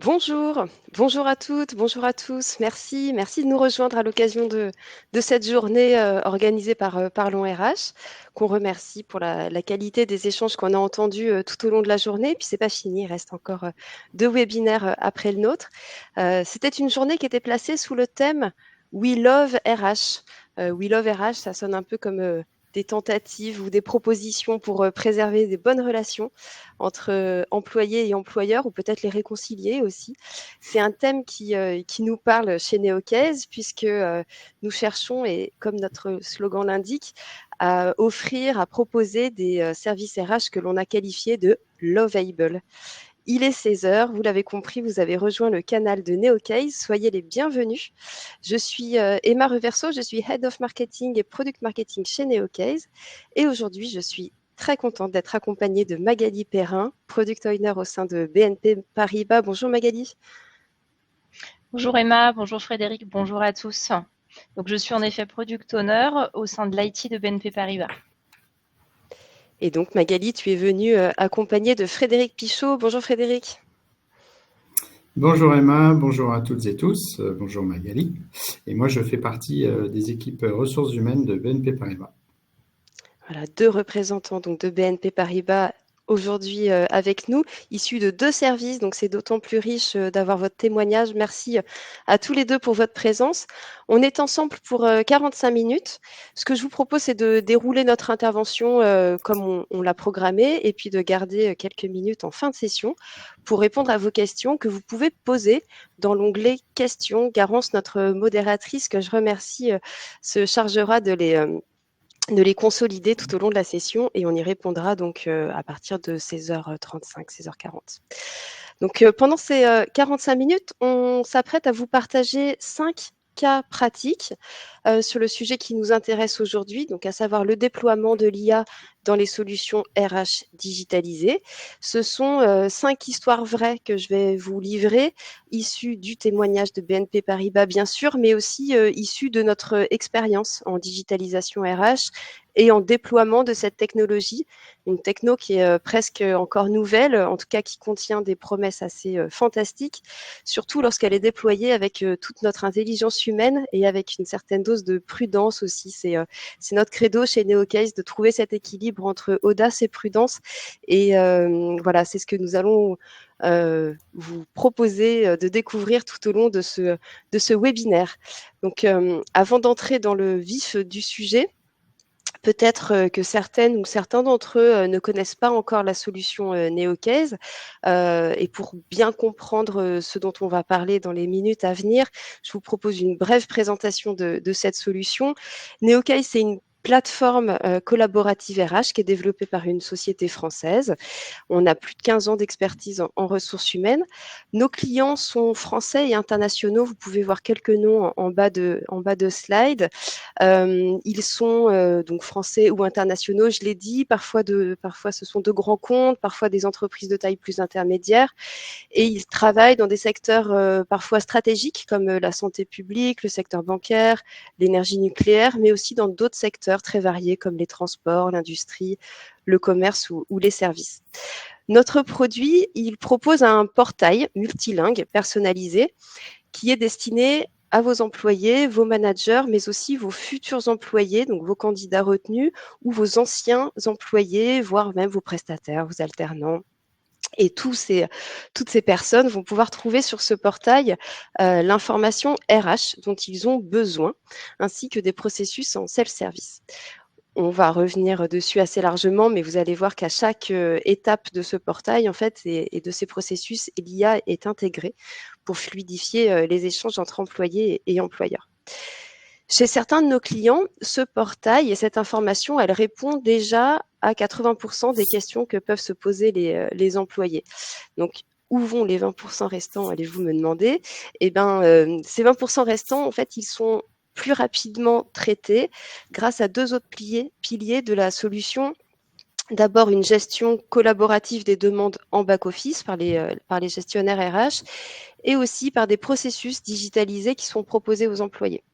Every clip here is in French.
Bonjour, bonjour à toutes, bonjour à tous. Merci de nous rejoindre à l'occasion de cette journée organisée par Parlons RH, qu'on remercie pour la qualité des échanges qu'on a entendus tout au long de la journée. Puis c'est pas fini, il reste encore deux webinaires après le nôtre. C'était une journée qui était placée sous le thème We Love RH. We Love RH, ça sonne un peu comme des tentatives ou des propositions pour préserver des bonnes relations entre employés et employeurs, ou peut-être les réconcilier aussi. C'est un thème qui nous parle chez Neocase, puisque nous cherchons, et comme notre slogan l'indique, à offrir, à proposer des services RH que l'on a qualifiés de Loveable. Il est 16 heures, vous l'avez compris, vous avez rejoint le canal de Neocase, soyez les bienvenus. Je suis Emma Reverso, je suis Head of Marketing et Product Marketing chez Neocase, et aujourd'hui je suis très contente d'être accompagnée de Magali Perrin, Product Owner au sein de BNP Paribas. Bonjour Magali. Bonjour Emma, bonjour Frédéric, bonjour à tous. Donc, je suis en effet product owner au sein de l'IT de BNP Paribas. Et donc Magali, tu es venue accompagnée de Frédéric Pichot. Bonjour Frédéric. Bonjour Emma, bonjour à toutes et tous, bonjour Magali. Et moi, je fais partie des équipes ressources humaines de BNP Paribas. Voilà, deux représentants donc de BNP Paribas aujourd'hui avec nous, issus de deux services, donc c'est d'autant plus riche d'avoir votre témoignage. Merci à tous les deux pour votre présence. On est ensemble pour 45 minutes. Ce que je vous propose, c'est de dérouler notre intervention comme on l'a programmé, et puis de garder quelques minutes en fin de session pour répondre à vos questions que vous pouvez poser dans l'onglet questions. Garance, notre modératrice, que je remercie, se chargera de les consolider tout au long de la session, et on y répondra donc à partir de 16h35, 16h40. Donc pendant ces 45 minutes, on s'apprête à vous partager 5 cas pratiques sur le sujet qui nous intéresse aujourd'hui, donc à savoir le déploiement de l'IA dans les solutions RH digitalisées. Ce sont 5 histoires vraies que je vais vous livrer, issues du témoignage de BNP Paribas bien sûr, mais aussi issues de notre expérience en digitalisation RH et en déploiement de cette technologie, une techno qui est presque encore nouvelle, en tout cas qui contient des promesses assez fantastiques, surtout lorsqu'elle est déployée avec toute notre intelligence humaine et avec une certaine dose de prudence aussi. C'est notre credo chez Neocase de trouver cet équilibre entre audace et prudence. Et voilà, c'est ce que nous allons vous proposer de découvrir tout au long de ce webinaire. Donc, avant d'entrer dans le vif du sujet, peut-être que certaines ou certains d'entre eux ne connaissent pas encore la solution Neocase. Et pour bien comprendre ce dont on va parler dans les minutes à venir, je vous propose une brève présentation de cette solution. Neocase, c'est une plateforme collaborative RH qui est développée par une société française. On a plus de 15 ans d'expertise en ressources humaines. Nos clients sont français et internationaux. Vous pouvez voir quelques noms en bas de slide. Ils sont donc français ou internationaux, je l'ai dit. Parfois ce sont de grands comptes, parfois des entreprises de taille plus intermédiaire. Et ils travaillent dans des secteurs parfois stratégiques comme la santé publique, le secteur bancaire, l'énergie nucléaire, mais aussi dans d'autres secteurs très variés comme les transports, l'industrie, le commerce ou les services. Notre produit, il propose un portail multilingue personnalisé qui est destiné à vos employés, vos managers, mais aussi vos futurs employés, donc vos candidats retenus ou vos anciens employés, voire même vos prestataires, vos alternants. Et toutes ces personnes vont pouvoir trouver sur ce portail l'information RH dont ils ont besoin, ainsi que des processus en self-service. On va revenir dessus assez largement, mais vous allez voir qu'à chaque étape de ce portail, en fait, et de ces processus, l'IA est intégrée pour fluidifier les échanges entre employés et employeurs. Chez certains de nos clients, ce portail et cette information, elle répond déjà à 80% des questions que peuvent se poser les employés. Donc, où vont les 20% restants, allez-vous me demander? Eh bien, ces 20% restants, en fait, ils sont plus rapidement traités grâce à deux autres piliers de la solution. D'abord, une gestion collaborative des demandes en back-office par les gestionnaires RH, et aussi par des processus digitalisés qui sont proposés aux employés.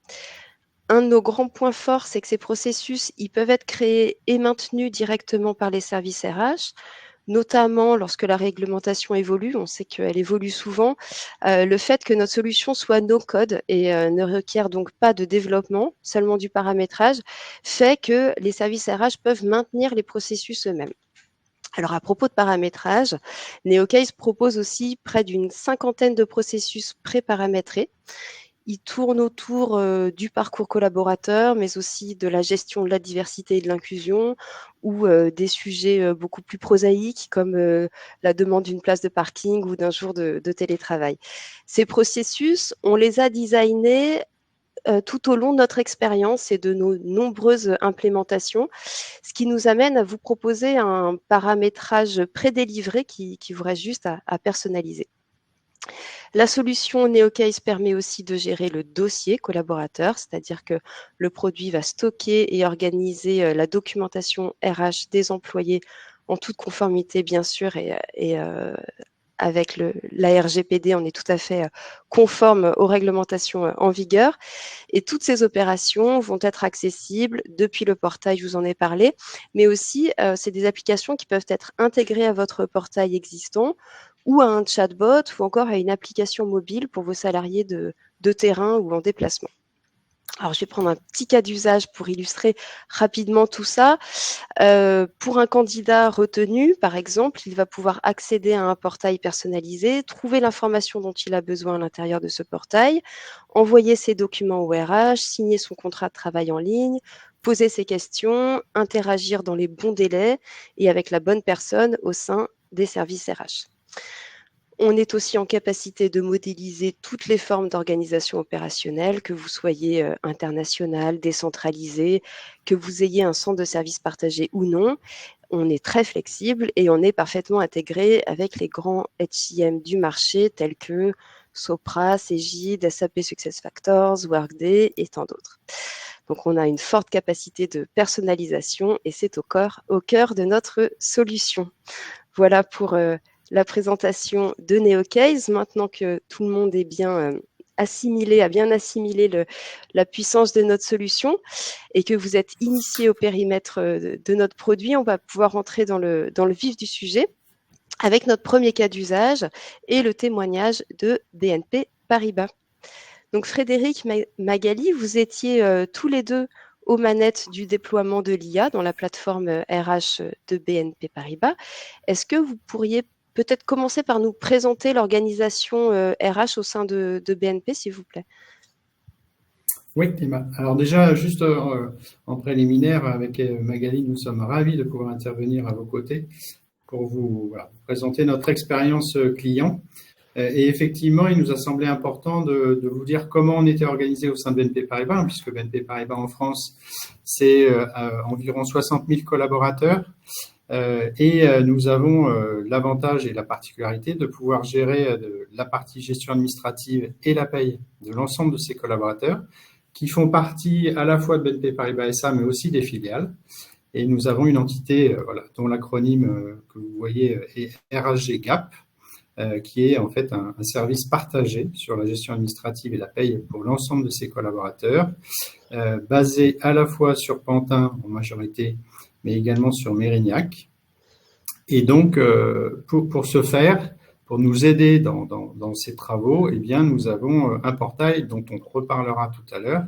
Un de nos grands points forts, c'est que ces processus, ils peuvent être créés et maintenus directement par les services RH, notamment lorsque la réglementation évolue, on sait qu'elle évolue souvent, le fait que notre solution soit no-code et ne requiert donc pas de développement, seulement du paramétrage, fait que les services RH peuvent maintenir les processus eux-mêmes. Alors à propos de paramétrage, NeoCase propose aussi près d'une cinquantaine de processus pré-paramétrés. Ils tournent autour du parcours collaborateur, mais aussi de la gestion de la diversité et de l'inclusion, ou des sujets beaucoup plus prosaïques comme la demande d'une place de parking ou d'un jour de télétravail. Ces processus, on les a designés tout au long de notre expérience et de nos nombreuses implémentations, ce qui nous amène à vous proposer un paramétrage prédélivré qui vous reste juste à personnaliser. La solution NeoCase permet aussi de gérer le dossier collaborateur, c'est-à-dire que le produit va stocker et organiser la documentation RH des employés en toute conformité, bien sûr, et avec la RGPD, on est tout à fait conforme aux réglementations en vigueur. Et toutes ces opérations vont être accessibles depuis le portail, je vous en ai parlé, mais aussi, c'est des applications qui peuvent être intégrées à votre portail existant ou à un chatbot ou encore à une application mobile pour vos salariés de terrain ou en déplacement. Alors, je vais prendre un petit cas d'usage pour illustrer rapidement tout ça. Pour un candidat retenu, par exemple, il va pouvoir accéder à un portail personnalisé, trouver l'information dont il a besoin à l'intérieur de ce portail, envoyer ses documents au RH, signer son contrat de travail en ligne, poser ses questions, interagir dans les bons délais et avec la bonne personne au sein des services RH. On est aussi en capacité de modéliser toutes les formes d'organisation opérationnelle, que vous soyez international, décentralisé, que vous ayez un centre de services partagé ou non. On est très flexible et on est parfaitement intégré avec les grands HCM du marché tels que Sopra, Cegid, SAP SuccessFactors, Workday et tant d'autres. Donc, on a une forte capacité de personnalisation et c'est au cœur de notre solution. Voilà pour la présentation de NeoCase. Maintenant que tout le monde est bien assimilé, a bien assimilé la puissance de notre solution et que vous êtes initié au périmètre de notre produit, on va pouvoir entrer dans le vif du sujet avec notre premier cas d'usage et le témoignage de BNP Paribas. Donc Frédéric, Magali, vous étiez tous les deux aux manettes du déploiement de l'IA dans la plateforme RH de BNP Paribas. Est-ce que vous pourriez peut-être commencer par nous présenter l'organisation RH au sein de BNP, s'il vous plaît? Oui, Emma. Alors déjà, juste en préliminaire, avec Magali, nous sommes ravis de pouvoir intervenir à vos côtés pour vous présenter notre expérience client. Et effectivement, il nous a semblé important de vous dire comment on était organisé au sein de BNP Paribas, puisque BNP Paribas en France, c'est environ 60 000 collaborateurs. Et nous avons l'avantage et la particularité de pouvoir gérer la partie gestion administrative et la paye de l'ensemble de ces collaborateurs qui font partie à la fois de BNP Paribas SA, mais aussi des filiales. Et nous avons une entité dont l'acronyme que vous voyez est RHG Gap, qui est en fait un service partagé sur la gestion administrative et la paye pour l'ensemble de ses collaborateurs, basé à la fois sur Pantin en majorité, mais également sur Mérignac. Et donc, pour ce faire, pour nous aider dans ces travaux, eh bien, nous avons un portail dont on reparlera tout à l'heure,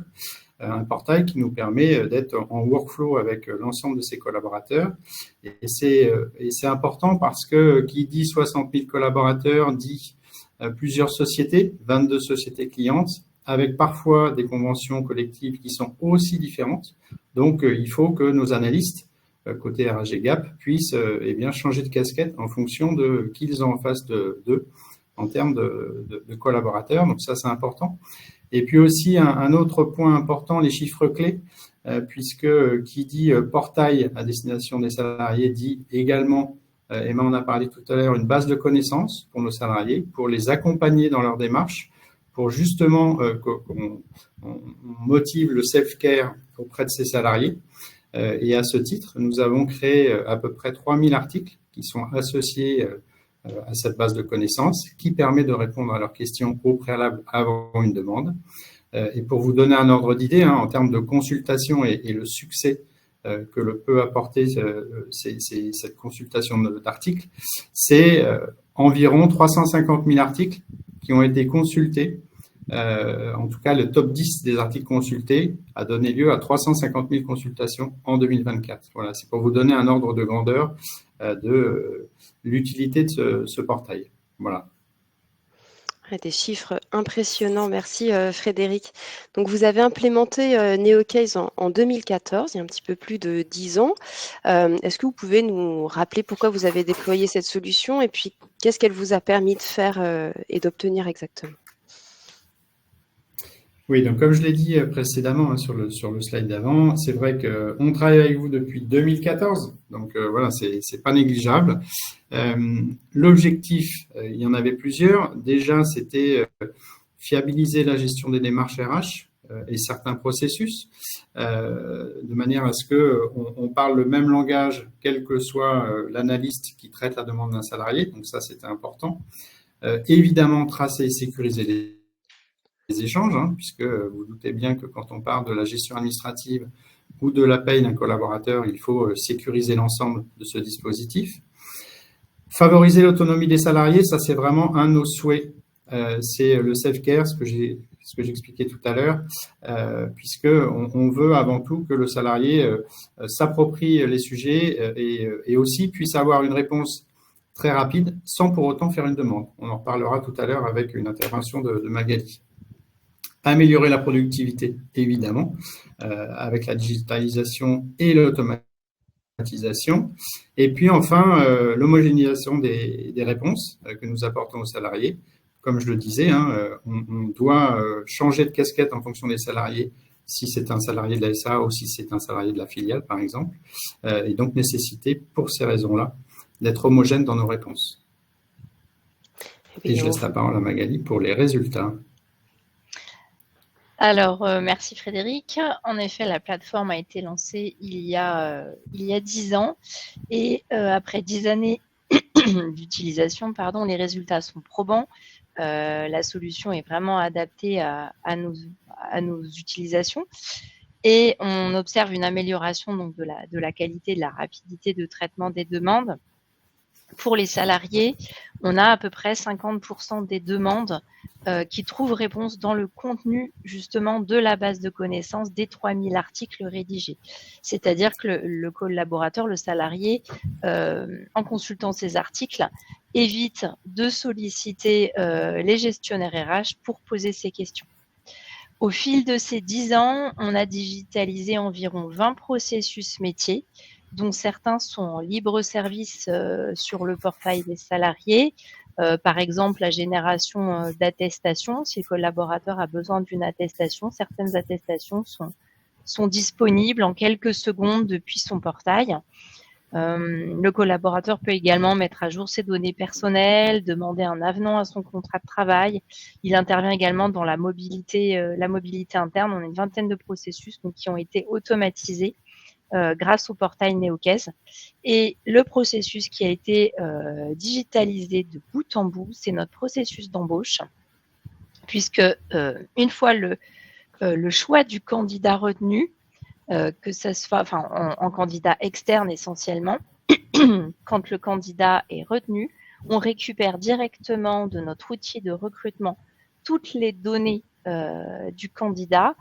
un portail qui nous permet d'être en workflow avec l'ensemble de ses collaborateurs. Et c'est important parce que qui dit 60 000 collaborateurs dit plusieurs sociétés, 22 sociétés clientes, avec parfois des conventions collectives qui sont aussi différentes. Donc, il faut que nos analystes, côté RHG Gap, puissent eh bien, changer de casquette en fonction de qui ils ont en face d'eux en termes de collaborateurs. Donc, ça, c'est important. Et puis aussi, un autre point important, les chiffres clés, puisque qui dit portail à destination des salariés dit également, Emma en a parlé tout à l'heure, une base de connaissances pour nos salariés, pour les accompagner dans leur démarche, pour justement qu'on motive le self-care auprès de ces salariés. Et à ce titre, nous avons créé à peu près 3000 articles qui sont associés à cette base de connaissances qui permet de répondre à leurs questions au préalable avant une demande. Et pour vous donner un ordre d'idée, en termes de consultation et le succès que le peut apporter cette consultation d'articles, c'est environ 350 000 articles qui ont été consultés. En tout cas, le top 10 des articles consultés a donné lieu à 350 000 consultations en 2024. Voilà, c'est pour vous donner un ordre de grandeur de l'utilité de ce portail. Voilà. Des chiffres impressionnants. Merci Frédéric. Donc vous avez implémenté NeoCase en 2014, il y a un petit peu plus de 10 ans. Est-ce que vous pouvez nous rappeler pourquoi vous avez déployé cette solution et puis qu'est-ce qu'elle vous a permis de faire et d'obtenir exactement? Oui, donc comme je l'ai dit précédemment sur le slide d'avant, c'est vrai qu'on travaille avec vous depuis 2014, donc voilà, c'est pas négligeable. L'objectif, il y en avait plusieurs. Déjà, c'était fiabiliser la gestion des démarches RH et certains processus, de manière à ce qu'on parle le même langage, quel que soit l'analyste qui traite la demande d'un salarié. Donc ça, c'était important. Évidemment, tracer et sécuriser les échanges, puisque vous doutez bien que quand on parle de la gestion administrative ou de la paye d'un collaborateur, il faut sécuriser l'ensemble de ce dispositif. Favoriser l'autonomie des salariés, ça c'est vraiment un de nos souhaits. C'est le self-care, ce que j'expliquais tout à l'heure, puisque on veut avant tout que le salarié s'approprie les sujets et aussi puisse avoir une réponse très rapide sans pour autant faire une demande. On en reparlera tout à l'heure avec une intervention de Magali. Améliorer la productivité, évidemment, avec la digitalisation et l'automatisation. Et puis enfin, l'homogénéisation des réponses que nous apportons aux salariés. Comme je le disais, on doit changer de casquette en fonction des salariés, si c'est un salarié de la SA ou si c'est un salarié de la filiale, par exemple, et donc nécessiter, pour ces raisons-là, d'être homogène dans nos réponses. Et je laisse la parole à Magali pour les résultats. Alors, merci Frédéric. En effet, la plateforme a été lancée il y a 10 ans et après 10 années d'utilisation, les résultats sont probants. La solution est vraiment adaptée à nos utilisations et on observe une amélioration donc, de la qualité, de la rapidité de traitement des demandes. Pour les salariés, on a à peu près 50% des demandes qui trouvent réponse dans le contenu justement de la base de connaissances des 3000 articles rédigés. C'est-à-dire que le collaborateur, le salarié, en consultant ces articles, évite de solliciter les gestionnaires RH pour poser ces questions. Au fil de ces 10 ans, on a digitalisé environ 20 processus métiers, dont certains sont en libre service sur le portail des salariés. Par exemple, la génération d'attestations. Si le collaborateur a besoin d'une attestation, certaines attestations sont disponibles en quelques secondes depuis son portail. Le collaborateur peut également mettre à jour ses données personnelles, demander un avenant à son contrat de travail. Il intervient également dans la mobilité interne. On a une vingtaine de processus qui ont été automatisés grâce au portail NeoCase. Et le processus qui a été digitalisé de bout en bout, c'est notre processus d'embauche, puisque une fois le choix du candidat retenu, que ça soit en candidat externe essentiellement, quand le candidat est retenu, on récupère directement de notre outil de recrutement toutes les données du candidat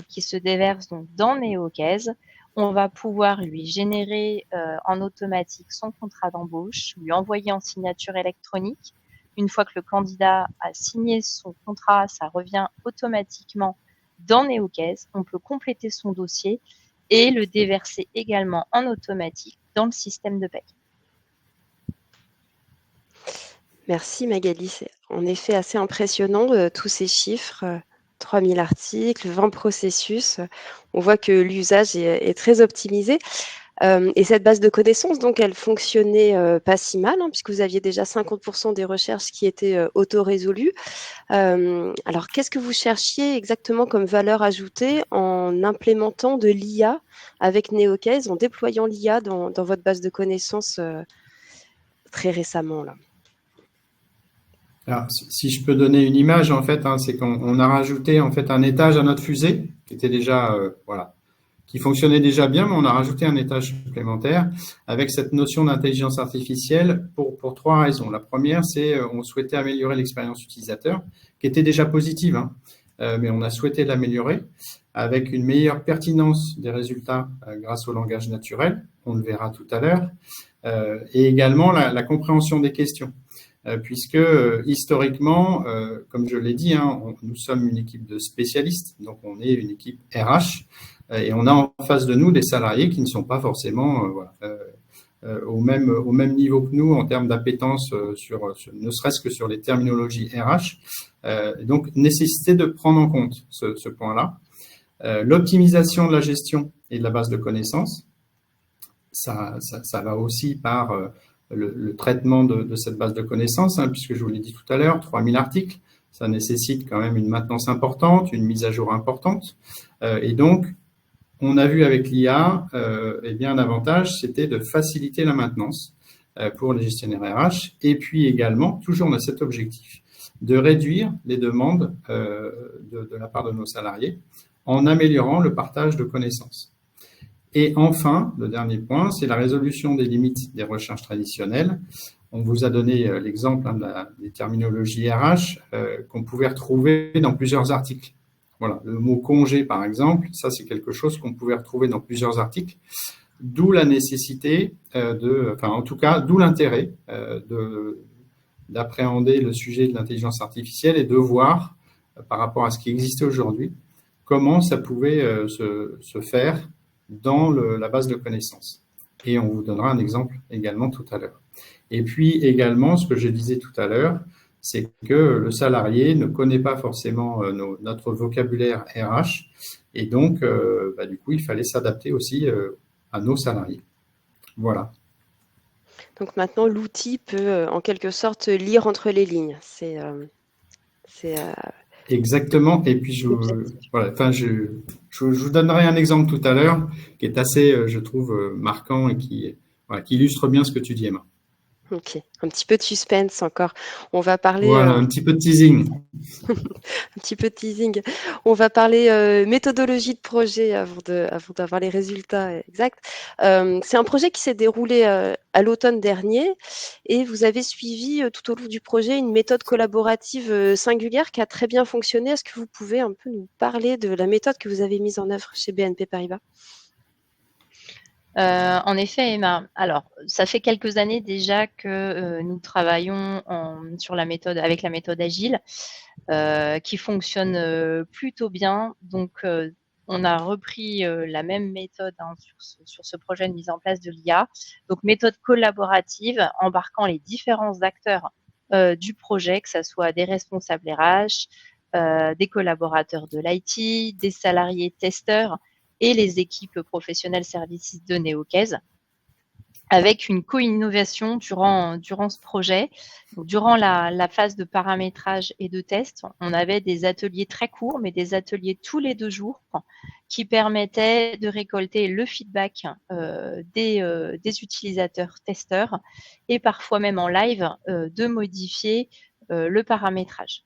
qui se déversent donc dans NeoCase. On va pouvoir lui générer en automatique son contrat d'embauche, lui envoyer en signature électronique. Une fois que le candidat a signé son contrat, ça revient automatiquement dans NeoCase. On peut compléter son dossier et le déverser également en automatique dans le système de paie. Merci Magali, c'est en effet assez impressionnant tous ces chiffres. 3000 articles, 20 processus. On voit que l'usage est très optimisé. Et cette base de connaissances, donc, elle fonctionnait pas si mal, puisque vous aviez déjà 50% des recherches qui étaient auto-résolues. Alors, qu'est-ce que vous cherchiez exactement comme valeur ajoutée en implémentant de l'IA avec NeoCase, en déployant l'IA dans votre base de connaissances très récemment là? Alors, si je peux donner une image, en fait, c'est qu'on a rajouté en fait un étage à notre fusée qui était déjà qui fonctionnait déjà bien, mais on a rajouté un étage supplémentaire avec cette notion d'intelligence artificielle pour trois raisons. La première, c'est on souhaitait améliorer l'expérience utilisateur, qui était déjà positive, hein, mais on a souhaité l'améliorer avec une meilleure pertinence des résultats grâce au langage naturel, on le verra tout à l'heure, et également la compréhension des questions. Puisque historiquement, comme je l'ai dit, hein, nous sommes une équipe de spécialistes, donc on est une équipe RH, et on a en face de nous des salariés qui ne sont pas forcément au même niveau que nous en termes d'appétence ne serait-ce que sur les terminologies RH. Donc, nécessité de prendre en compte ce point-là. L'optimisation de la gestion et de la base de connaissances, ça va aussi par le traitement de cette base de connaissances, hein, puisque je vous l'ai dit tout à l'heure, 3000 articles, ça nécessite quand même une maintenance importante, une mise à jour importante. Et donc, on a vu avec l'IA, eh bien, un avantage, c'était de faciliter la maintenance pour les gestionnaires RH. Et puis également, toujours on a cet objectif de réduire les demandes de la part de nos salariés en améliorant le partage de connaissances. Et enfin, le dernier point, c'est la résolution des limites des recherches traditionnelles. On vous a donné l'exemple des terminologies RH qu'on pouvait retrouver dans plusieurs articles. Voilà, le mot congé, par exemple, ça c'est quelque chose qu'on pouvait retrouver dans plusieurs articles, d'où la nécessité en tout cas, d'où l'intérêt d'appréhender le sujet de l'intelligence artificielle et de voir, par rapport à ce qui existait aujourd'hui, comment ça pouvait se faire dans la base de connaissances. Et on vous donnera un exemple également tout à l'heure. Et puis également, ce que je disais tout à l'heure, c'est que le salarié ne connaît pas forcément notre vocabulaire RH, et donc, du coup, il fallait s'adapter aussi à nos salariés. Voilà. Donc maintenant, l'outil peut en quelque sorte lire entre les lignes. C'est exactement. Et puis, je vous donnerai un exemple tout à l'heure qui est assez, je trouve, marquant et qui illustre bien ce que tu dis, Emma. Ok, un petit peu de suspense encore. On va parler voilà, un petit peu de teasing. un petit peu de teasing. On va parler méthodologie de projet avant d'avoir les résultats exacts. C'est un projet qui s'est déroulé à l'automne dernier et vous avez suivi tout au long du projet une méthode collaborative singulière qui a très bien fonctionné. Est-ce que vous pouvez un peu nous parler de la méthode que vous avez mise en œuvre chez BNP Paribas ? En effet, Emma. Alors, ça fait quelques années déjà que nous travaillons avec la méthode agile, qui fonctionne plutôt bien. Donc, on a repris la même méthode sur ce projet de mise en place de l'IA. Donc, méthode collaborative, embarquant les différents acteurs du projet, que ce soit des responsables RH, des collaborateurs de l'IT, des salariés testeurs, et les équipes professionnelles services de Neocaise, avec une co-innovation durant ce projet. Donc, durant la phase de paramétrage et de test, on avait des ateliers très courts, mais des ateliers tous les 2 jours qui permettaient de récolter le feedback des utilisateurs testeurs et parfois même en live de modifier le paramétrage.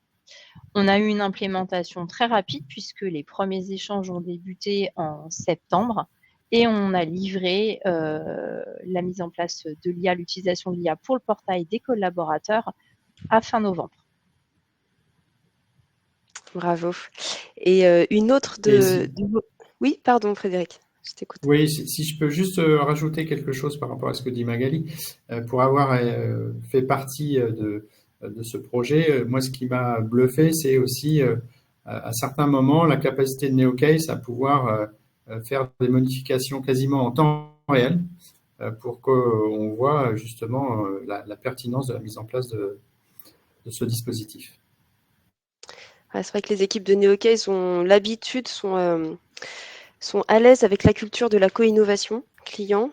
On a eu une implémentation très rapide puisque les premiers échanges ont débuté en septembre et on a livré la mise en place de l'IA, l'utilisation de l'IA pour le portail des collaborateurs à fin novembre. Bravo. Et une autre Oui, pardon Frédéric, je t'écoute. Oui, si je peux juste rajouter quelque chose par rapport à ce que dit Magali, pour avoir fait partie de ce projet, moi ce qui m'a bluffé, c'est aussi à certains moments la capacité de Neocase à pouvoir faire des modifications quasiment en temps réel pour qu'on voit justement la pertinence de la mise en place de ce dispositif. Ouais, c'est vrai que les équipes de Neocase ont l'habitude, sont à l'aise avec la culture de la co-innovation client.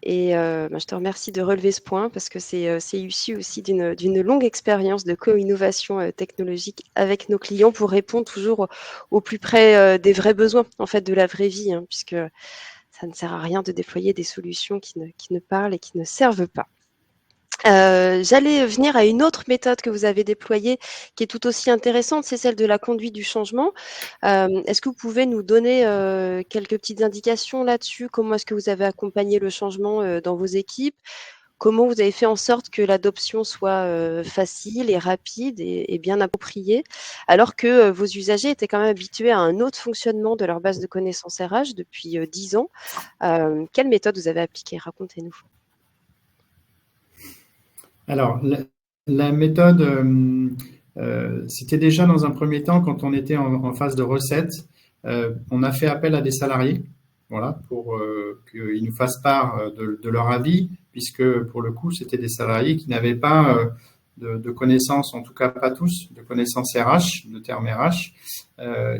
Et je te remercie de relever ce point parce que c'est issu aussi d'une longue expérience de co-innovation technologique avec nos clients pour répondre toujours au plus près des vrais besoins, en fait, de la vraie vie, hein, puisque ça ne sert à rien de déployer des solutions qui ne parlent et qui ne servent pas. J'allais venir à une autre méthode que vous avez déployée, qui est tout aussi intéressante, c'est celle de la conduite du changement. Est-ce que vous pouvez nous donner quelques petites indications là-dessus? Comment est-ce que vous avez accompagné le changement dans vos équipes? Comment vous avez fait en sorte que l'adoption soit facile et rapide et bien appropriée, alors que vos usagers étaient quand même habitués à un autre fonctionnement de leur base de connaissances RH depuis 10 ans? Quelle méthode vous avez appliquée? Racontez-nous. Alors, la méthode, c'était déjà dans un premier temps, quand on était en phase de recette, on a fait appel à des salariés, voilà, pour qu'ils nous fassent part de leur avis, puisque pour le coup, c'était des salariés qui n'avaient pas de connaissances, en tout cas pas tous, de connaissances RH, de termes RH,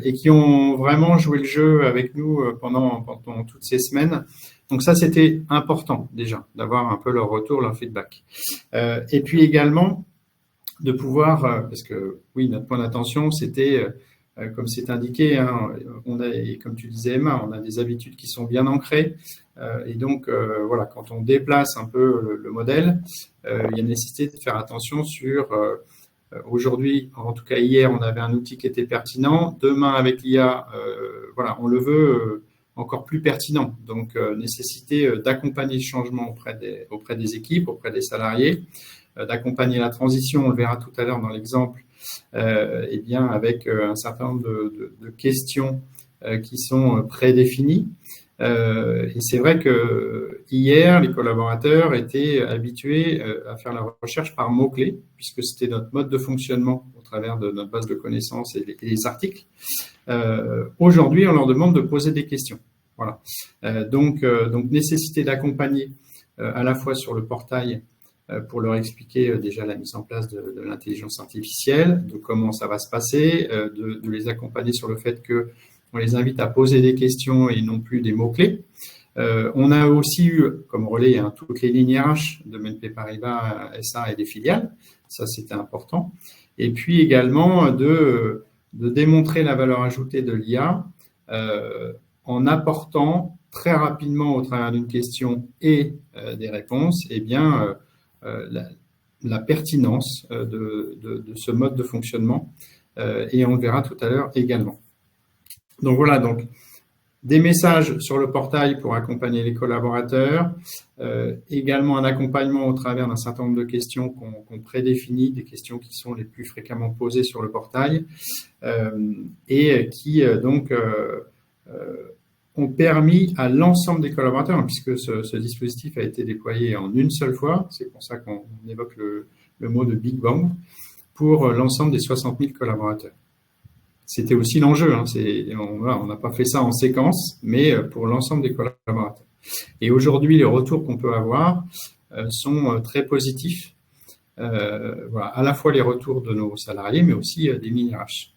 et qui ont vraiment joué le jeu avec nous pendant toutes ces semaines. Donc ça, c'était important déjà, d'avoir un peu leur retour, leur feedback. Et puis également, de pouvoir, parce que oui, notre point d'attention, c'était, comme c'est indiqué, hein, et comme tu disais Emma, on a des habitudes qui sont bien ancrées. Et donc, voilà, quand on déplace un peu le modèle, il y a nécessité de faire attention sur, aujourd'hui, en tout cas hier, on avait un outil qui était pertinent. Demain, avec l'IA, voilà, on le veut encore plus pertinent. Donc, nécessité d'accompagner le changement auprès des équipes, auprès des salariés, d'accompagner la transition, on le verra tout à l'heure dans l'exemple, et bien avec un certain nombre de questions qui sont prédéfinies. Et c'est vrai que hier, les collaborateurs étaient habitués à faire la recherche par mots-clés, puisque c'était notre mode de fonctionnement au travers de notre base de connaissances et les articles. Aujourd'hui, on leur demande de poser des questions. Voilà. Donc, nécessité d'accompagner à la fois sur le portail pour leur expliquer déjà la mise en place de l'intelligence artificielle, de comment ça va se passer, de les accompagner sur le fait que on les invite à poser des questions et non plus des mots-clés. On a aussi eu comme relais toutes les lignes RH de BNP Paribas SA et des filiales. Ça, c'était important. Et puis également de démontrer la valeur ajoutée de l'IA en apportant très rapidement au travers d'une question et des réponses, eh bien, la pertinence de ce mode de fonctionnement. Et on le verra tout à l'heure également. Donc voilà, donc des messages sur le portail pour accompagner les collaborateurs, également un accompagnement au travers d'un certain nombre de questions qu'on prédéfinit, des questions qui sont les plus fréquemment posées sur le portail, et qui donc ont permis à l'ensemble des collaborateurs, puisque ce dispositif a été déployé en une seule fois, c'est pour ça qu'on évoque le mot de Big Bang, pour l'ensemble des 60 000 collaborateurs. C'était aussi l'enjeu, hein, on n'a pas fait ça en séquence, mais pour l'ensemble des collaborateurs. Et aujourd'hui, les retours qu'on peut avoir sont très positifs, voilà, à la fois les retours de nos salariés, mais aussi des mini-RH.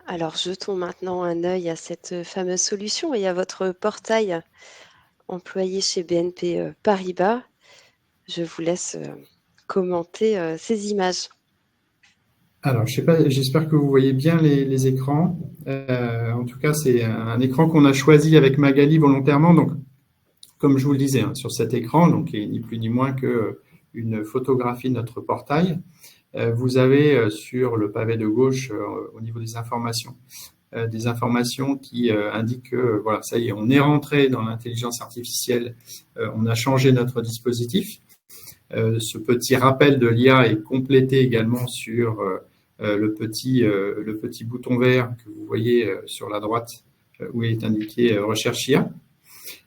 Alors, jetons maintenant un œil à cette fameuse solution et à votre portail employé chez BNP Paribas. Je vous laisse commenter ces images. Alors, je sais pas, j'espère que vous voyez bien les écrans. En tout cas, c'est un écran qu'on a choisi avec Magali volontairement. Donc, comme je vous le disais, hein, sur cet écran, donc qui est ni plus ni moins que une photographie de notre portail, vous avez sur le pavé de gauche, au niveau des informations qui indiquent que voilà, ça y est, on est rentré dans l'intelligence artificielle, on a changé notre dispositif. Ce petit rappel de l'IA est complété également sur le petit bouton vert que vous voyez sur la droite où il est indiqué recherche IA.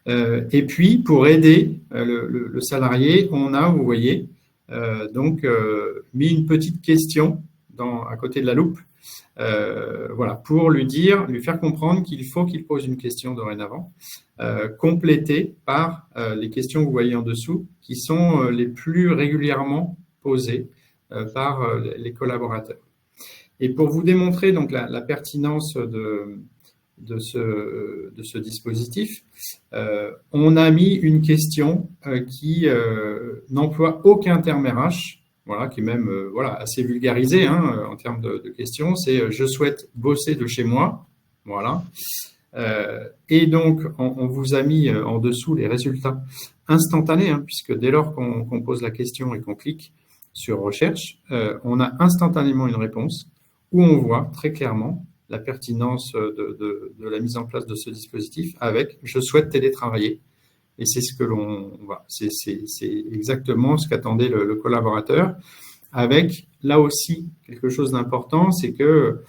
Et puis, pour aider le salarié, on a, vous voyez, donc mis une petite question à côté de la loupe, voilà, pour lui faire comprendre qu'il faut qu'il pose une question dorénavant, complétée par les questions que vous voyez en dessous, qui sont les plus régulièrement posées par les collaborateurs. Et pour vous démontrer donc la pertinence de ce dispositif, on a mis une question qui n'emploie aucun terme RH, voilà, qui est même voilà, assez vulgarisé hein, en termes de questions. C'est « je souhaite bosser de chez moi ». Voilà. Et donc, on vous a mis en dessous les résultats instantanés, hein, puisque dès lors qu'on pose la question et qu'on clique sur recherche, on a instantanément une réponse où on voit très clairement la pertinence de la mise en place de ce dispositif avec « je souhaite télétravailler ». Et c'est ce que l'on voit. C'est exactement ce qu'attendait le collaborateur, avec là aussi quelque chose d'important, c'est que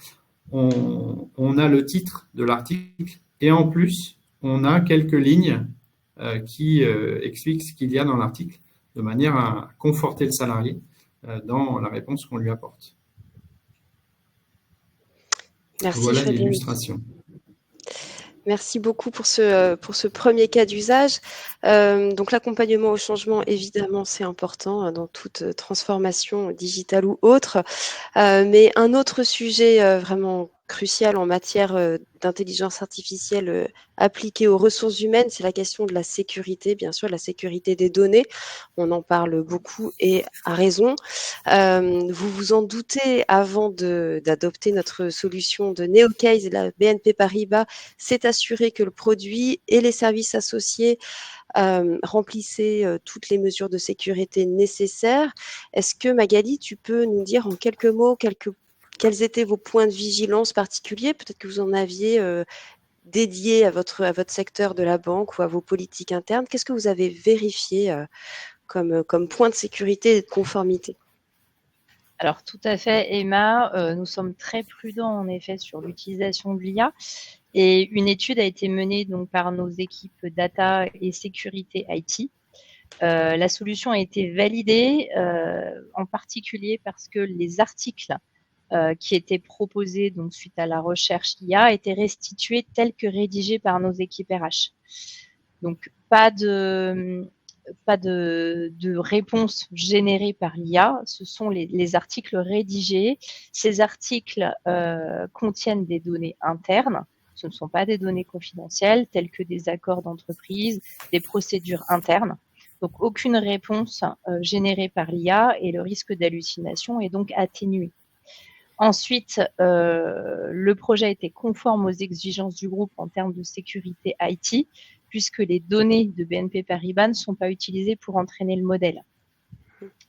on a le titre de l'article et en plus, on a quelques lignes qui expliquent ce qu'il y a dans l'article de manière à conforter le salarié dans la réponse qu'on lui apporte. Merci Voilà Frédéric. l'illustration. Merci beaucoup pour ce premier cas d'usage. Donc l'accompagnement au changement, évidemment, c'est important dans toute transformation digitale ou autre. Mais un autre sujet vraiment crucial en matière d'intelligence artificielle appliquée aux ressources humaines, c'est la question de la sécurité, bien sûr, la sécurité des données. On en parle beaucoup et à raison. Vous vous en doutez, avant d'adopter notre solution de NeoCase, la BNP Paribas s'est assuré que le produit et les services associés remplissaient toutes les mesures de sécurité nécessaires. Est-ce que Magali, tu peux nous dire en quelques mots quels étaient vos points de vigilance particuliers? Peut-être que vous en aviez dédiés à votre secteur de la banque ou à vos politiques internes. Qu'est-ce que vous avez vérifié comme point de sécurité et de conformité? Alors tout à fait, Emma, nous sommes très prudents en effet sur l'utilisation de l'IA. Et une étude a été menée donc par nos équipes data et sécurité IT. La solution a été validée, en particulier parce que les articles qui étaient proposés donc suite à la recherche IA étaient restitués tels que rédigés par nos équipes RH. Donc pas de réponse générée par l'IA, ce sont les articles rédigés. Ces articles contiennent des données internes. Ce ne sont pas des données confidentielles, telles que des accords d'entreprise, des procédures internes. Donc, aucune réponse générée par l'IA et le risque d'hallucination est donc atténué. Ensuite, le projet était conforme aux exigences du groupe en termes de sécurité IT, puisque les données de BNP Paribas ne sont pas utilisées pour entraîner le modèle.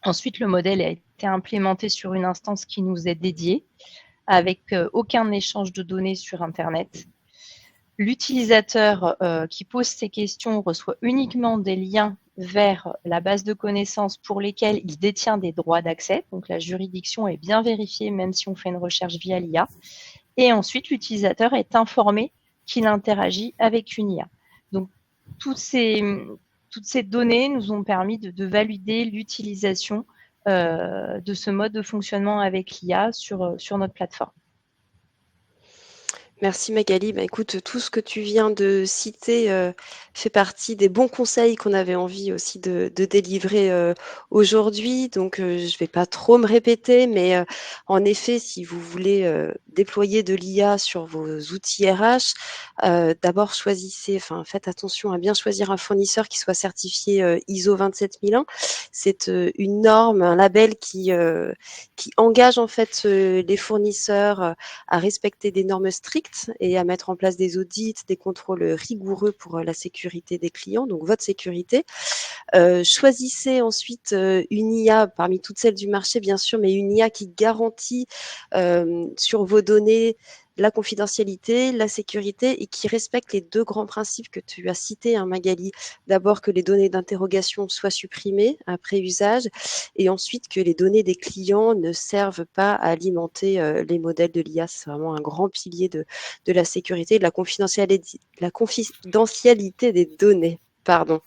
Ensuite, le modèle a été implémenté sur une instance qui nous est dédiée, avec aucun échange de données sur Internet. L'utilisateur qui pose ces questions reçoit uniquement des liens vers la base de connaissances pour lesquelles il détient des droits d'accès. Donc, la juridiction est bien vérifiée, même si on fait une recherche via l'IA. Et ensuite, l'utilisateur est informé qu'il interagit avec une IA. Donc, toutes ces données nous ont permis de valider l'utilisation de ce mode de fonctionnement avec l'IA sur notre plateforme. Merci Magali. Écoute, tout ce que tu viens de citer fait partie des bons conseils qu'on avait envie aussi de délivrer aujourd'hui. Donc, je ne vais pas trop me répéter, mais en effet, si vous voulez déployer de l'IA sur vos outils RH, d'abord faites attention à bien choisir un fournisseur qui soit certifié ISO 27001. C'est une norme, un label qui engage en fait les fournisseurs à respecter des normes strictes et à mettre en place des audits, des contrôles rigoureux pour la sécurité des clients, donc votre sécurité. Choisissez ensuite une IA parmi toutes celles du marché, bien sûr, mais une IA qui garantit sur vos données la confidentialité, la sécurité et qui respecte les deux grands principes que tu as cités, hein, Magali. D'abord, que les données d'interrogation soient supprimées après usage et ensuite que les données des clients ne servent pas à alimenter les modèles de l'IA. C'est vraiment un grand pilier de la sécurité et de la confidentialité des données. Pardon.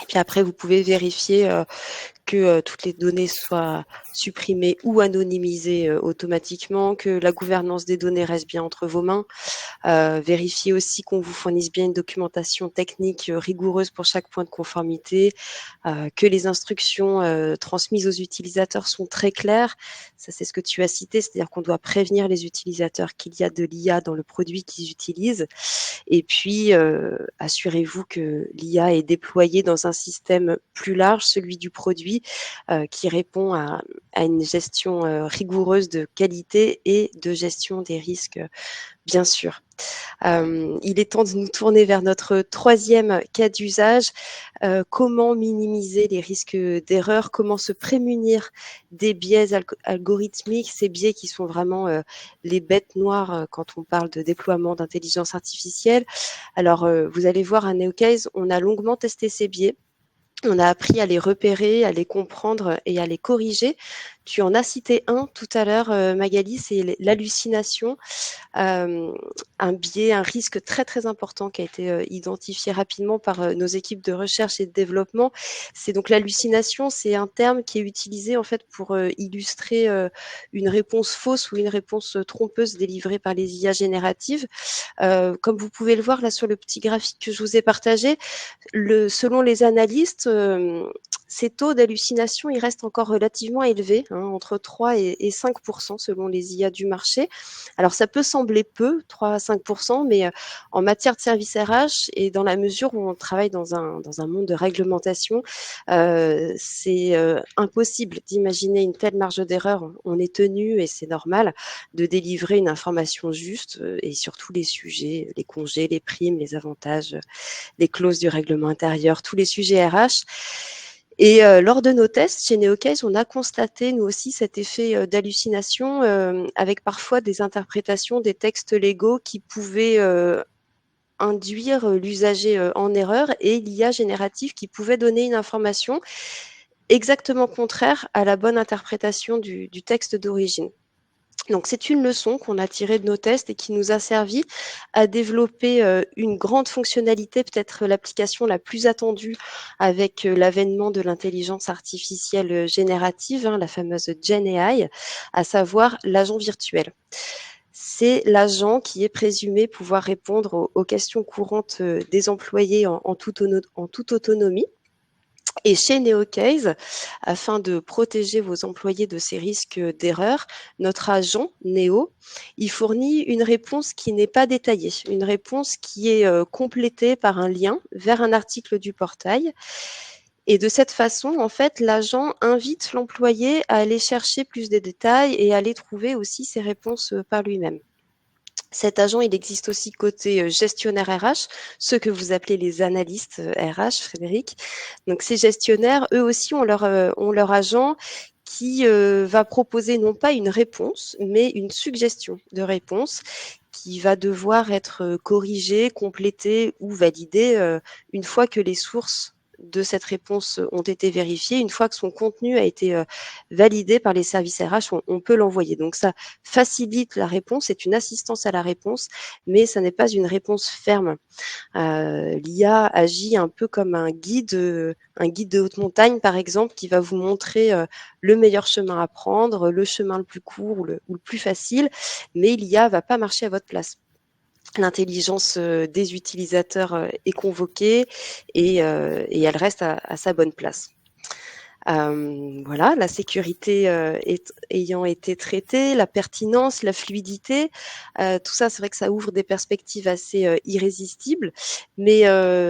Et puis après, vous pouvez vérifier que toutes les données soient supprimées ou anonymisées automatiquement, que la gouvernance des données reste bien entre vos mains. Vérifiez aussi qu'on vous fournisse bien une documentation technique rigoureuse pour chaque point de conformité, que les instructions transmises aux utilisateurs sont très claires. Ça, c'est ce que tu as cité, c'est-à-dire qu'on doit prévenir les utilisateurs qu'il y a de l'IA dans le produit qu'ils utilisent. Et puis, assurez-vous que l'IA est déployée dans un système plus large, celui du produit, produit qui répond à une gestion rigoureuse de qualité et de gestion des risques, bien sûr. Il est temps de nous tourner vers notre troisième cas d'usage. Comment minimiser les risques d'erreur? Comment se prémunir des biais algorithmiques, ces biais qui sont vraiment les bêtes noires quand on parle de déploiement d'intelligence artificielle? Alors, vous allez voir à NeoCase, on a longuement testé ces biais. On a appris à les repérer, à les comprendre et à les corriger. Tu en as cité un tout à l'heure, Magali, c'est l'hallucination. Euh, un biais, un risque très très important qui a été identifié rapidement par nos équipes de recherche et de développement. C'est donc l'hallucination, c'est un terme qui est utilisé en fait pour illustrer une réponse fausse ou une réponse trompeuse délivrée par les IA génératives. Comme vous pouvez le voir là sur le petit graphique que je vous ai partagé, selon les analystes, ces taux d'hallucination, ils restent encore relativement élevés, hein, entre 3 et 5% selon les IA du marché. Alors ça peut sembler peu, 3 à 5%, mais en matière de service RH et dans la mesure où on travaille dans un monde de réglementation, c'est impossible d'imaginer une telle marge d'erreur. On est tenu, et c'est normal, de délivrer une information juste et sur tous les sujets, les congés, les primes, les avantages, les clauses du règlement intérieur, tous les sujets RH. Et lors de nos tests chez NeoCase, on a constaté, nous aussi, cet effet d'hallucination avec parfois des interprétations des textes légaux qui pouvaient induire l'usager en erreur et l'IA générative qui pouvait donner une information exactement contraire à la bonne interprétation du texte d'origine. Donc c'est une leçon qu'on a tirée de nos tests et qui nous a servi à développer une grande fonctionnalité, peut-être l'application la plus attendue avec l'avènement de l'intelligence artificielle générative, hein, la fameuse Gen AI, à savoir l'agent virtuel. C'est l'agent qui est présumé pouvoir répondre aux questions courantes des employés en toute autonomie. Et chez NeoCase, afin de protéger vos employés de ces risques d'erreur, notre agent Neo, il fournit une réponse qui n'est pas détaillée, une réponse qui est complétée par un lien vers un article du portail. Et de cette façon, en fait, l'agent invite l'employé à aller chercher plus de détails et à aller trouver aussi ses réponses par lui-même. Cet agent, il existe aussi côté gestionnaire RH, ceux que vous appelez les analystes RH, Frédéric. Donc ces gestionnaires, eux aussi, ont leur agent qui va proposer non pas une réponse, mais une suggestion de réponse qui va devoir être corrigée, complétée ou validée une fois que les sources de cette réponse ont été vérifiées, une fois que son contenu a été validé par les services RH, on peut l'envoyer. Donc ça facilite la réponse, c'est une assistance à la réponse, mais ça n'est pas une réponse ferme. L'IA agit un peu comme un guide de haute montagne, par exemple, qui va vous montrer le meilleur chemin à prendre, le chemin le plus court ou le plus facile, mais l'IA va pas marcher à votre place. L'intelligence des utilisateurs est convoquée et elle reste à sa bonne place. Voilà, la sécurité ayant été traitée, la pertinence, la fluidité, tout ça, c'est vrai que ça ouvre des perspectives assez irrésistibles. Mais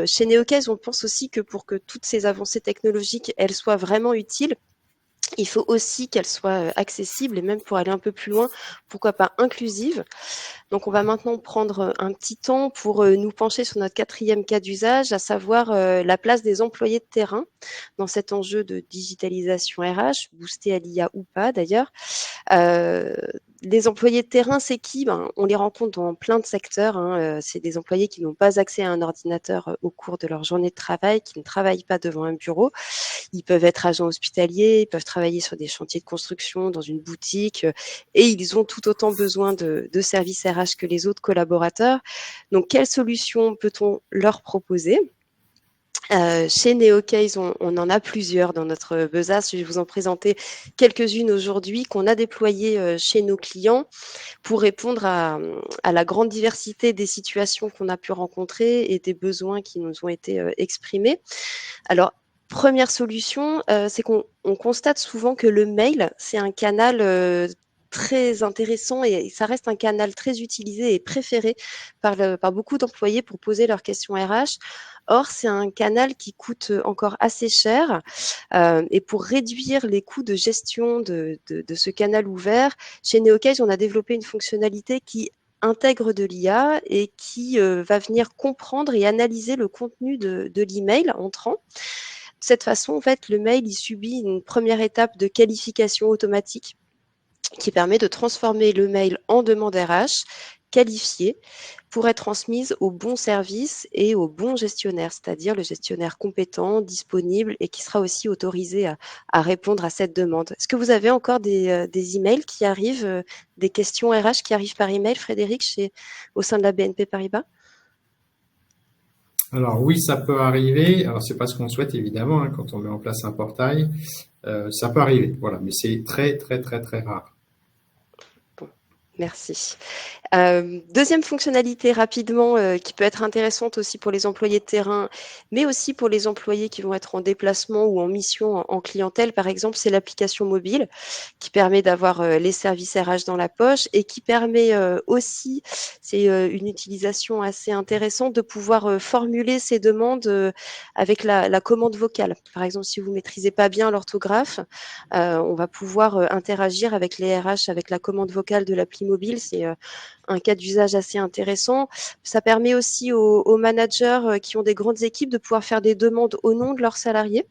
chez NeoCase, on pense aussi que pour que toutes ces avancées technologiques, elles soient vraiment utiles, il faut aussi qu'elles soient accessibles et même pour aller un peu plus loin, pourquoi pas inclusives. Donc, on va maintenant prendre un petit temps pour nous pencher sur notre quatrième cas d'usage, à savoir la place des employés de terrain dans cet enjeu de digitalisation RH, boosté à l'IA ou pas d'ailleurs. Euh, les employés de terrain, c'est qui? On les rencontre dans plein de secteurs, hein. C'est des employés qui n'ont pas accès à un ordinateur au cours de leur journée de travail, qui ne travaillent pas devant un bureau. Ils peuvent être agents hospitaliers, ils peuvent travailler sur des chantiers de construction, dans une boutique, et ils ont tout autant besoin de services RH que les autres collaborateurs. Donc, quelles solutions peut-on leur proposer? Chez NeoCase, on en a plusieurs dans notre besace. Je vais vous en présenter quelques-unes aujourd'hui qu'on a déployées chez nos clients pour répondre à la grande diversité des situations qu'on a pu rencontrer et des besoins qui nous ont été exprimés. Alors, première solution, c'est qu'on constate souvent que le mail, c'est un canal très intéressant et ça reste un canal très utilisé et préféré par beaucoup d'employés pour poser leurs questions RH. Or, c'est un canal qui coûte encore assez cher et pour réduire les coûts de gestion de ce canal ouvert, chez Neocase, on a développé une fonctionnalité qui intègre de l'IA et qui va venir comprendre et analyser le contenu de l'email entrant. De cette façon, en fait, le mail il subit une première étape de qualification automatique qui permet de transformer le mail en demande RH qualifiée pour être transmise au bon service et au bon gestionnaire, c'est-à-dire le gestionnaire compétent, disponible et qui sera aussi autorisé à répondre à cette demande. Est-ce que vous avez encore des emails qui arrivent, des questions RH qui arrivent par email, Frédéric, au sein de la BNP Paribas? Alors oui, ça peut arriver. Alors c'est pas ce qu'on souhaite évidemment hein, quand on met en place un portail. Ça peut arriver, voilà, mais c'est très très très très rare. Bon, merci. Deuxième fonctionnalité rapidement qui peut être intéressante aussi pour les employés de terrain, mais aussi pour les employés qui vont être en déplacement ou en mission en clientèle, par exemple, c'est l'application mobile qui permet d'avoir les services RH dans la poche et qui permet aussi, c'est une utilisation assez intéressante, de pouvoir formuler ces demandes avec la commande vocale. Par exemple, si vous maîtrisez pas bien l'orthographe, on va pouvoir interagir avec les RH avec la commande vocale de l'appli mobile. C'est un cas d'usage assez intéressant. Ça permet aussi aux managers qui ont des grandes équipes de pouvoir faire des demandes au nom de leurs salariés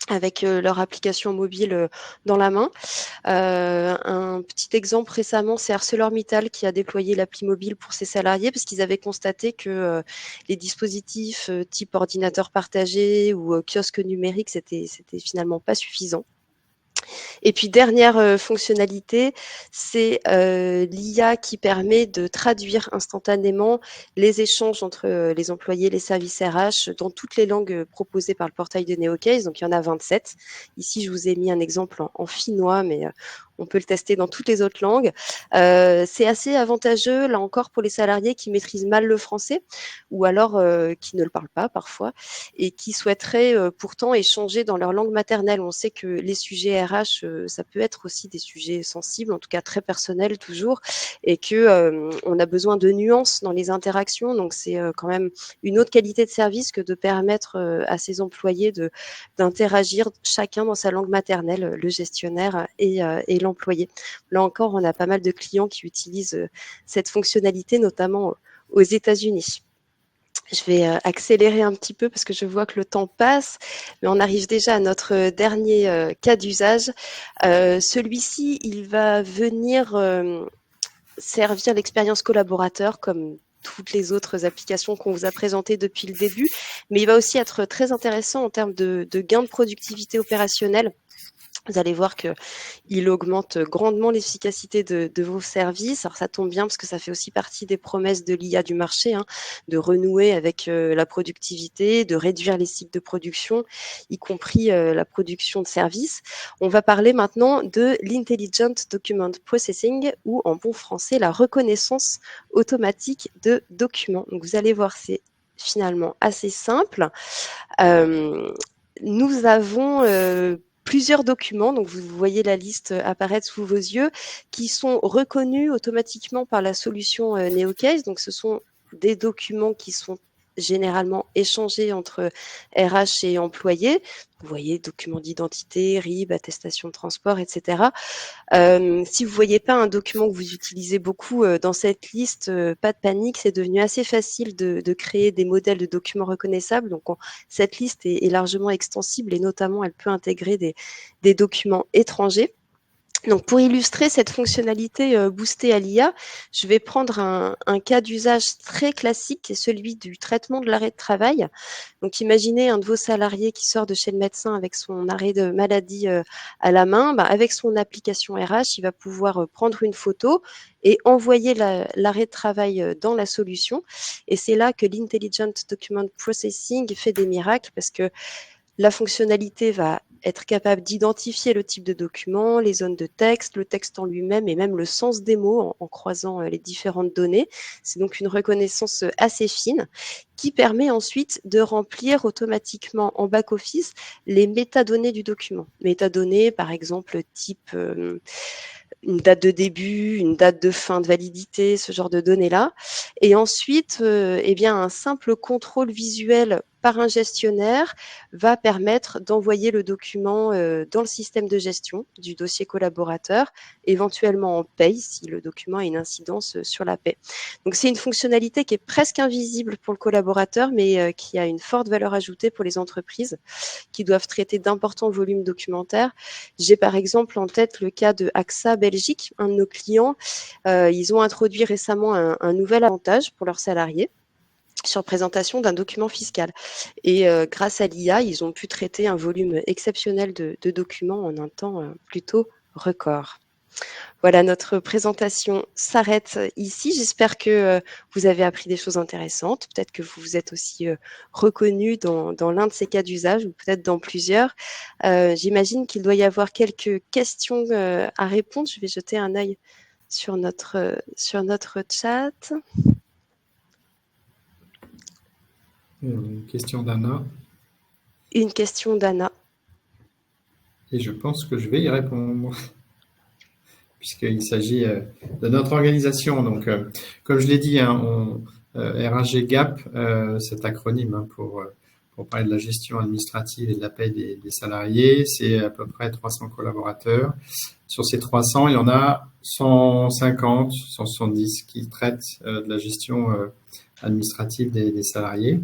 avec leur application mobile dans la main. Un petit exemple récemment, c'est ArcelorMittal qui a déployé l'appli mobile pour ses salariés parce qu'ils avaient constaté que les dispositifs type ordinateur partagé ou kiosque numérique, c'était finalement pas suffisant. Et puis dernière fonctionnalité, c'est l'IA qui permet de traduire instantanément les échanges entre les employés et les services RH dans toutes les langues proposées par le portail de Neocase. Donc il y en a 27. Ici, je vous ai mis un exemple en finnois, mais on peut le tester dans toutes les autres langues. C'est assez avantageux, là encore, pour les salariés qui maîtrisent mal le français ou alors qui ne le parlent pas parfois et qui souhaiteraient pourtant échanger dans leur langue maternelle. On sait que les sujets RH, ça peut être aussi des sujets sensibles, en tout cas très personnels toujours, et que on a besoin de nuances dans les interactions. Donc c'est quand même une autre qualité de service que de permettre à ses employés d'interagir chacun dans sa langue maternelle, le gestionnaire et l'employé. Là encore, on a pas mal de clients qui utilisent cette fonctionnalité, notamment aux États-Unis. Je vais accélérer un petit peu parce que je vois que le temps passe, mais on arrive déjà à notre dernier cas d'usage. Celui-ci, il va venir servir l'expérience collaborateur comme toutes les autres applications qu'on vous a présentées depuis le début, mais il va aussi être très intéressant en termes de gain de productivité opérationnelle. Vous allez voir qu'il augmente grandement l'efficacité de vos services. Alors ça tombe bien parce que ça fait aussi partie des promesses de l'IA du marché, hein, de renouer avec la productivité, de réduire les cycles de production, y compris la production de services. On va parler maintenant de l'Intelligent Document Processing ou en bon français la reconnaissance automatique de documents. Donc vous allez voir, c'est finalement assez simple. Nous avons plusieurs documents, donc vous voyez la liste apparaître sous vos yeux, qui sont reconnus automatiquement par la solution Neocase. Donc ce sont des documents qui sont généralement échangés entre RH et employés. Vous voyez documents d'identité, RIB, attestation de transport, etc. Si vous ne voyez pas un document que vous utilisez beaucoup dans cette liste, pas de panique, c'est devenu assez facile de créer des modèles de documents reconnaissables. Donc, cette liste est largement extensible et notamment, elle peut intégrer des documents étrangers. Donc, pour illustrer cette fonctionnalité boostée à l'IA, je vais prendre un cas d'usage très classique, qui est celui du traitement de l'arrêt de travail. Donc, imaginez un de vos salariés qui sort de chez le médecin avec son arrêt de maladie à la main. Avec son application RH, il va pouvoir prendre une photo et envoyer l'arrêt de travail dans la solution. Et c'est là que l'Intelligent Document Processing fait des miracles parce que la fonctionnalité va être capable d'identifier le type de document, les zones de texte, le texte en lui-même et même le sens des mots en croisant les différentes données. C'est donc une reconnaissance assez fine qui permet ensuite de remplir automatiquement en back-office les métadonnées du document. Métadonnées, par exemple, type une date de début, une date de fin de validité, ce genre de données-là. Et ensuite, eh bien, un simple contrôle visuel par un gestionnaire va permettre d'envoyer le document dans le système de gestion du dossier collaborateur, éventuellement en paye si le document a une incidence sur la paie. Donc c'est une fonctionnalité qui est presque invisible pour le collaborateur, mais qui a une forte valeur ajoutée pour les entreprises qui doivent traiter d'importants volumes documentaires. J'ai par exemple en tête le cas de AXA Belgique, un de nos clients. Ils ont introduit récemment un nouvel avantage pour leurs salariés sur présentation d'un document fiscal. Et grâce à l'IA, ils ont pu traiter un volume exceptionnel de documents en un temps plutôt record. Voilà, notre présentation s'arrête ici. J'espère que vous avez appris des choses intéressantes. Peut-être que vous vous êtes aussi reconnu dans l'un de ces cas d'usage ou peut-être dans plusieurs. J'imagine qu'il doit y avoir quelques questions à répondre. Je vais jeter un œil sur notre chat. Une question d'Anna. Une question d'Anna. Et je pense que je vais y répondre, puisqu'il s'agit de notre organisation. Donc, comme je l'ai dit, hein, RAG GAP, cet acronyme hein, pour parler de la gestion administrative et de la paie des salariés, c'est à peu près 300 collaborateurs. Sur ces 300, il y en a 150, 170 qui traitent de la gestion administrative des salariés.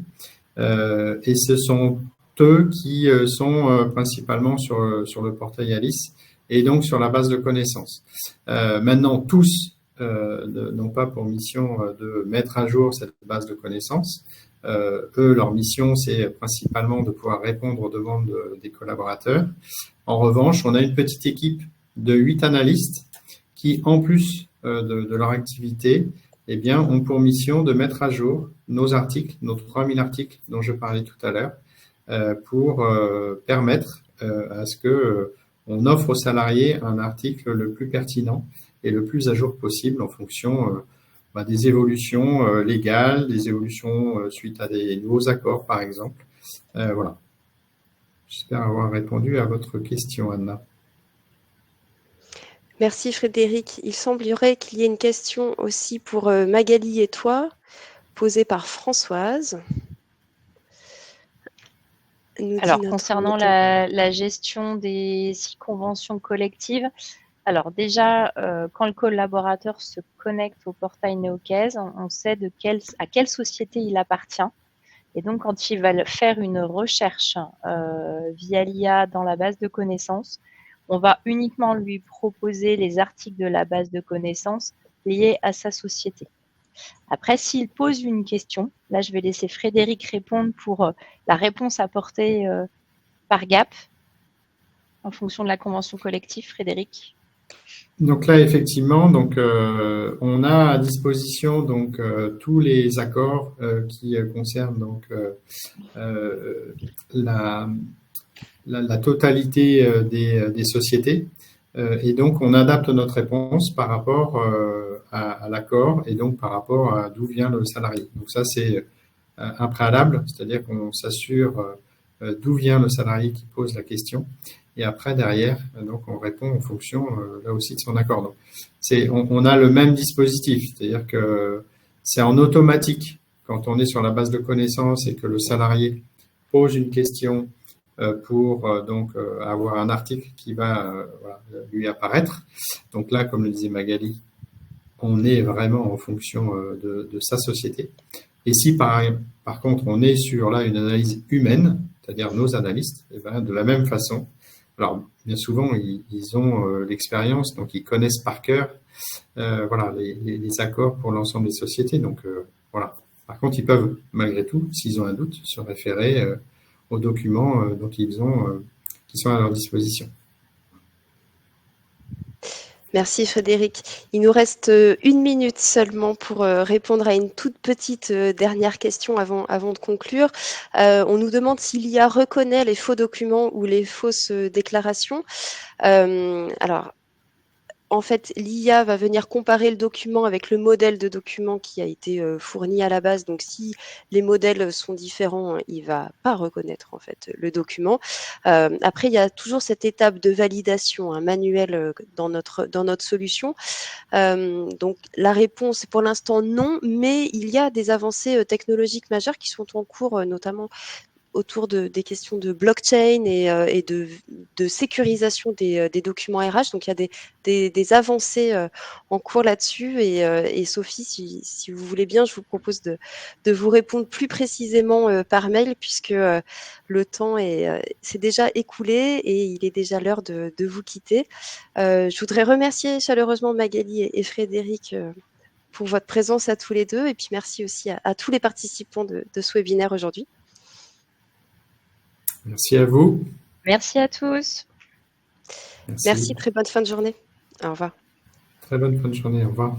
Et ce sont eux qui sont principalement sur le portail Alice et donc sur la base de connaissances. Maintenant, tous n'ont pas pour mission de mettre à jour cette base de connaissances. Eux, leur mission, c'est principalement de pouvoir répondre aux demandes des collaborateurs. En revanche, on a une petite équipe de 8 analystes qui, en plus de leur activité, eh bien, ont pour mission de mettre à jour nos articles, nos 3000 articles dont je parlais tout à l'heure, pour permettre à ce que on offre aux salariés un article le plus pertinent et le plus à jour possible en fonction des évolutions légales, des évolutions suite à des nouveaux accords, par exemple. Voilà. J'espère avoir répondu à votre question, Anna. Merci Frédéric. Il semblerait qu'il y ait une question aussi pour Magali et toi, posée par Françoise. Alors, concernant la gestion des 6 conventions collectives, alors déjà, quand le collaborateur se connecte au portail Neocaisse, on sait à quelle société il appartient. Et donc, quand il va faire une recherche via l'IA dans la base de connaissances, on va uniquement lui proposer les articles de la base de connaissances liés à sa société. Après, s'il pose une question, là, je vais laisser Frédéric répondre pour la réponse apportée par GAP en fonction de la convention collective. Frédéric. Donc là, effectivement, donc on a à disposition donc tous les accords qui concernent donc la totalité des sociétés. Et donc, on adapte notre réponse par rapport à l'accord et donc par rapport à d'où vient le salarié. Donc ça, c'est un préalable, c'est-à-dire qu'on s'assure d'où vient le salarié qui pose la question. Et après, derrière, donc on répond en fonction, là aussi, de son accord. Donc, on a le même dispositif, c'est-à-dire que c'est en automatique quand on est sur la base de connaissances et que le salarié pose une question pour donc avoir un article qui va lui apparaître. Donc là, comme le disait Magali, on est vraiment en fonction de sa société. Et si par contre on est sur là une analyse humaine, c'est-à-dire nos analystes, et ben, de la même façon, alors bien souvent ils ont l'expérience, donc ils connaissent par cœur les accords pour l'ensemble des sociétés. Donc voilà. Par contre, ils peuvent malgré tout, s'ils ont un doute, se référer aux documents qui sont à leur disposition. Merci Frédéric. Il nous reste 1 minute seulement pour répondre à une toute petite dernière question avant de conclure. On nous demande si l'IA reconnaît les faux documents ou les fausses déclarations. Alors, en fait, l'IA va venir comparer le document avec le modèle de document qui a été fourni à la base. Donc, si les modèles sont différents, il va pas reconnaître en fait le document. Après, il y a toujours cette étape de validation manuelle dans notre solution. Donc, la réponse est pour l'instant non, mais il y a des avancées technologiques majeures qui sont en cours, notamment autour des questions de blockchain et de sécurisation des documents RH. Donc, il y a des avancées en cours là-dessus. Et Sophie, si vous voulez bien, je vous propose de vous répondre plus précisément par mail, puisque le temps s'est déjà écoulé et il est déjà l'heure de vous quitter. Je voudrais remercier chaleureusement Magali et Frédéric pour votre présence à tous les deux. Et puis, merci aussi à tous les participants de ce webinaire aujourd'hui. Merci à vous. Merci à tous. Merci, très bonne fin de journée. Au revoir. Très bonne fin de journée. Au revoir.